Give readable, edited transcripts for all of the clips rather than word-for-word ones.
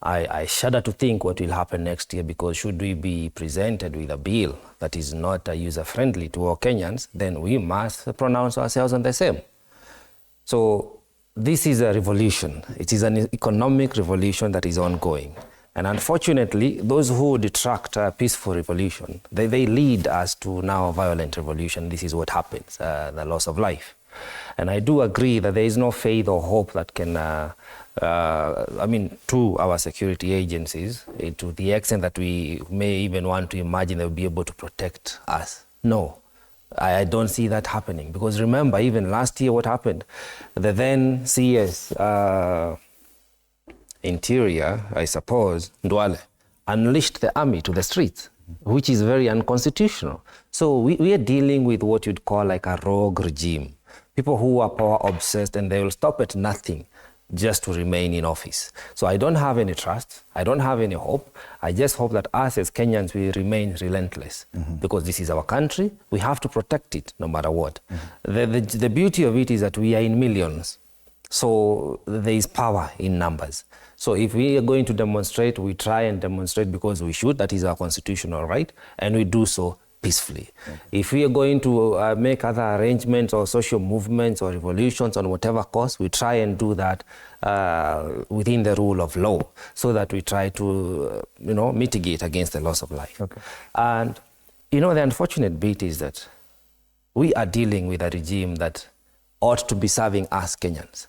I shudder to think what will happen next year, because should we be presented with a bill that is not user-friendly to all Kenyans, then we must pronounce ourselves on the same. So this is a revolution. It is an economic revolution that is ongoing. And unfortunately, those who detract a peaceful revolution, they lead us to now a violent revolution. This is what happens, the loss of life. And I do agree that there is no faith or hope that can, to our security agencies, to the extent that we may even want to imagine they'll be able to protect us. No, I don't see that happening. Because remember, even last year, what happened? The then CS Interior, I suppose, Ndwale, unleashed the army to the streets, which is very unconstitutional. So we are dealing with what you'd call like a rogue regime. People who are power obsessed, and they will stop at nothing just to remain in office. So I don't have any trust. I don't have any hope. I just hope that us as Kenyans will remain relentless, because this is our country. We have to protect it no matter what. The beauty of it is that we are in millions. So there is power in numbers. So if we are going to demonstrate, we try and demonstrate because we should. That is our constitutional right, and we do so peacefully. If we are going to make other arrangements or social movements or revolutions on whatever course, we try and do that within the rule of law, so that we try to mitigate against the loss of life. And the unfortunate bit is that we are dealing with a regime that ought to be serving us Kenyans.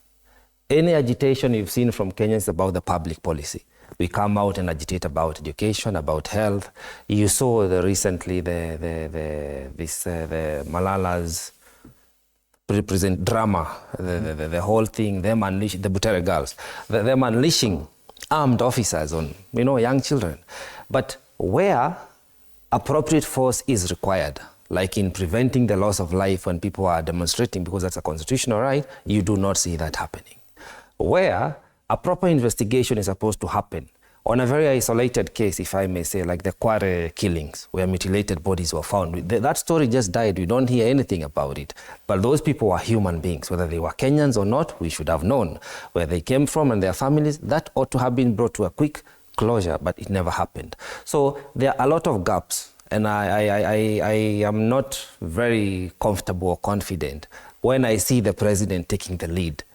Any agitation you've seen from Kenyans about the public policy, we come out and agitate about education, about health. You saw recently the Malala's present drama, the whole thing, them unleashing the Butere Girls, them unleashing armed officers on young children. But where appropriate force is required, like in preventing the loss of life when people are demonstrating, because that's a constitutional right, you do not see that happening. Where a proper investigation is supposed to happen on a very isolated case, if I may say, like the Kware killings, where mutilated bodies were found. That story just died. We don't hear anything about it. But those people were human beings. Whether they were Kenyans or not, we should have known where they came from and their families. That ought to have been brought to a quick closure, but it never happened. So there are a lot of gaps, and I am not very comfortable or confident when I see the president taking the lead.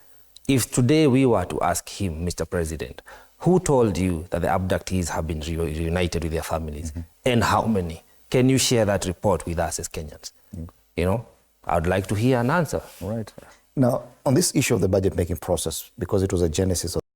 If today we were to ask him, Mr. President, who told you that the abductees have been reunited with their families, and how many? Can you share that report with us as Kenyans? I would like to hear an answer. Right. Now, on this issue of the budget-making process, because it was a genesis